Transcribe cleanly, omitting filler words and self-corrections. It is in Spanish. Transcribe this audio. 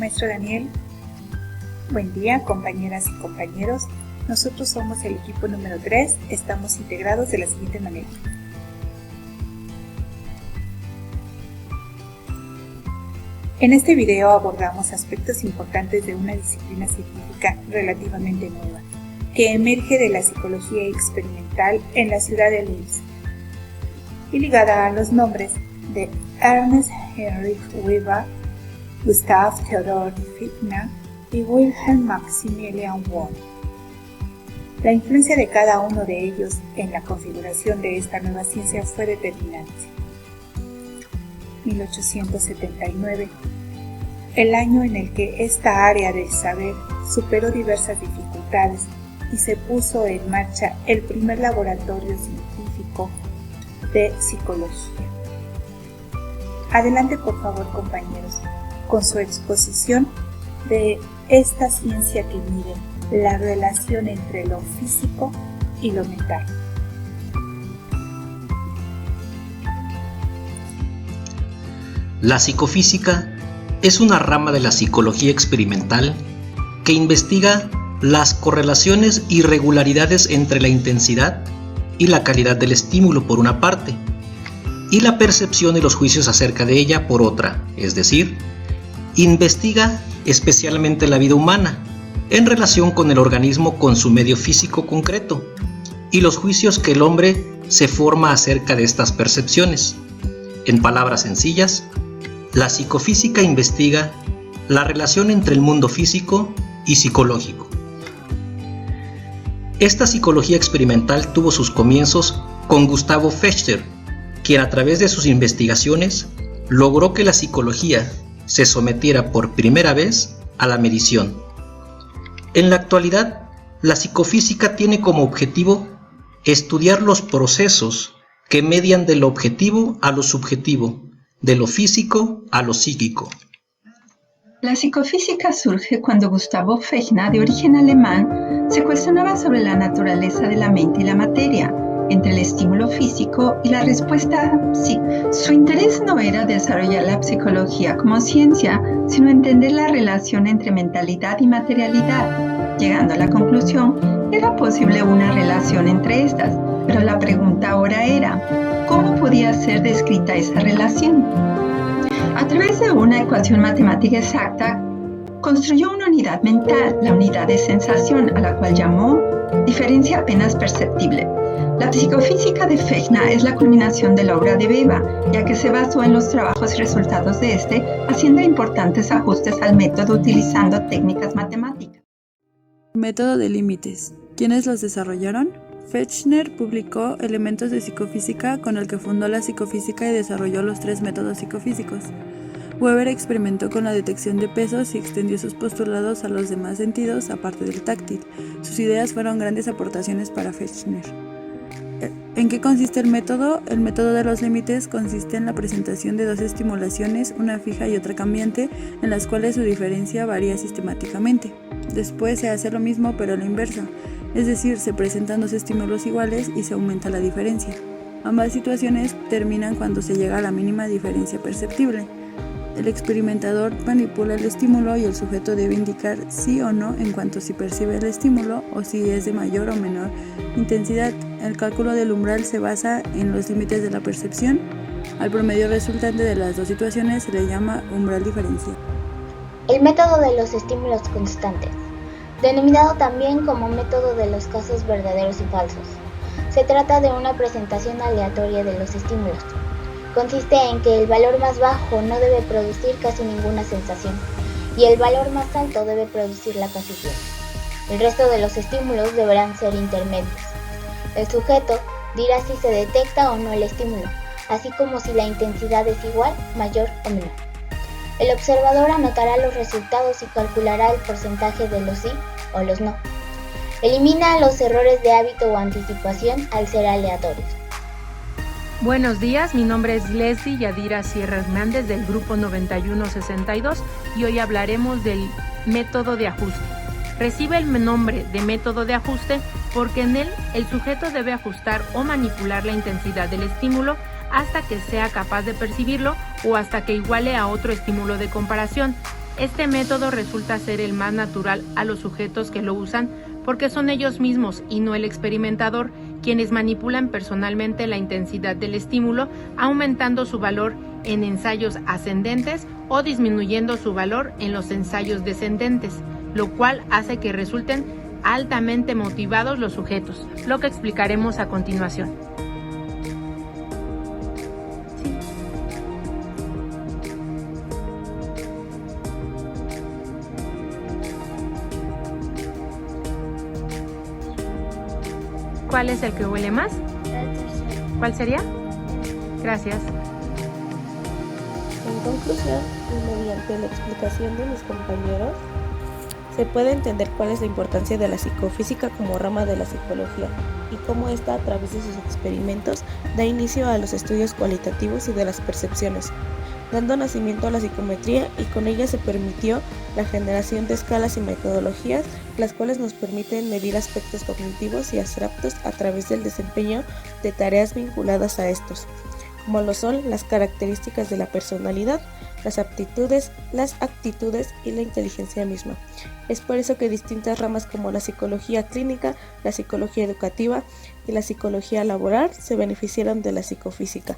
maestro Daniel. Buen día, compañeras y compañeros. Nosotros somos el equipo número 3. Estamos integrados de la siguiente manera. En este video abordamos aspectos importantes de una disciplina científica relativamente nueva, que emerge de la psicología experimental en la ciudad de Leipzig y ligada a los nombres de Ernst Heinrich Weber, Gustav Theodor Fechner y Wilhelm Maximilian Wundt. La influencia de cada uno de ellos en la configuración de esta nueva ciencia fue determinante. 1879, el año en el que esta área del saber superó diversas dificultades y se puso en marcha el primer laboratorio científico de psicología. Adelante, por favor, compañeros, con su exposición de esta ciencia que mide la relación entre lo físico y lo mental. La psicofísica es una rama de la psicología experimental que investiga las correlaciones y regularidades entre la intensidad y la calidad del estímulo por una parte, y la percepción y los juicios acerca de ella por otra, es decir, investiga especialmente la vida humana en relación con el organismo con su medio físico concreto y los juicios que el hombre se forma acerca de estas percepciones. En palabras sencillas, la psicofísica investiga la relación entre el mundo físico y psicológico. Esta psicología experimental tuvo sus comienzos con Gustavo Fechner, quien a través de sus investigaciones logró que la psicología se sometiera por primera vez a la medición. En la actualidad, la psicofísica tiene como objetivo estudiar los procesos que median de lo objetivo a lo subjetivo, de lo físico a lo psíquico. La psicofísica surge cuando Gustavo Fechner, de origen alemán, se cuestionaba sobre la naturaleza de la mente y la materia, entre el estímulo físico y la respuesta psíquica. Su interés no era desarrollar la psicología como ciencia, sino entender la relación entre mentalidad y materialidad, llegando a la conclusión que era posible una relación entre estas, pero la pregunta ahora era, ¿cómo podía ser descrita esa relación? A través de una ecuación matemática exacta, construyó una unidad mental, la unidad de sensación, a la cual llamó diferencia apenas perceptible. La psicofísica de Fechner es la culminación de la obra de Weber, ya que se basó en los trabajos y resultados de este, haciendo importantes ajustes al método utilizando técnicas matemáticas. Método de límites. ¿Quiénes los desarrollaron? Fechner publicó Elementos de psicofísica, con el que fundó la psicofísica y desarrolló los 3 métodos psicofísicos. Weber experimentó con la detección de pesos y extendió sus postulados a los demás sentidos, aparte del táctil. Sus ideas fueron grandes aportaciones para Fechner. ¿En qué consiste el método? El método de los límites consiste en la presentación de 2 estimulaciones, una fija y otra cambiante, en las cuales su diferencia varía sistemáticamente. Después se hace lo mismo pero a la inversa, es decir, se presentan 2 estímulos iguales y se aumenta la diferencia. Ambas situaciones terminan cuando se llega a la mínima diferencia perceptible. El experimentador manipula el estímulo y el sujeto debe indicar sí o no en cuanto si percibe el estímulo o si es de mayor o menor intensidad. El cálculo del umbral se basa en los límites de la percepción. Al promedio resultante de las 2 situaciones se le llama umbral diferencial. El método de los estímulos constantes, denominado también como método de los casos verdaderos y falsos. Se trata de una presentación aleatoria de los estímulos. Consiste en que el valor más bajo no debe producir casi ninguna sensación y el valor más alto debe producirla casi siempre. El resto de los estímulos deberán ser intermedios. El sujeto dirá si se detecta o no el estímulo, así como si la intensidad es igual, mayor o menor. El observador anotará los resultados y calculará el porcentaje de los sí o los no. Elimina los errores de hábito o anticipación al ser aleatorios. Buenos días, mi nombre es Leslie Yadira Sierra Hernández del grupo 9162 y hoy hablaremos del método de ajuste. Recibe el nombre de método de ajuste porque en él el sujeto debe ajustar o manipular la intensidad del estímulo hasta que sea capaz de percibirlo o hasta que iguale a otro estímulo de comparación. Este método resulta ser el más natural a los sujetos que lo usan porque son ellos mismos y no el experimentador quienes manipulan personalmente la intensidad del estímulo, aumentando su valor en ensayos ascendentes o disminuyendo su valor en los ensayos descendentes, lo cual hace que resulten altamente motivados los sujetos, lo que explicaremos a continuación. ¿Cuál es el que huele más? ¿Cuál sería? Gracias. En conclusión, y mediante la explicación de mis compañeros, se puede entender cuál es la importancia de la psicofísica como rama de la psicología y cómo ésta, a través de sus experimentos, da inicio a los estudios cualitativos y de las percepciones, dando nacimiento a la psicometría, y con ella se permitió la generación de escalas y metodologías, las cuales nos permiten medir aspectos cognitivos y abstractos a través del desempeño de tareas vinculadas a estos, como lo son las características de la personalidad, las aptitudes, las actitudes y la inteligencia misma. Es por eso que distintas ramas como la psicología clínica, la psicología educativa y la psicología laboral se beneficiaron de la psicofísica.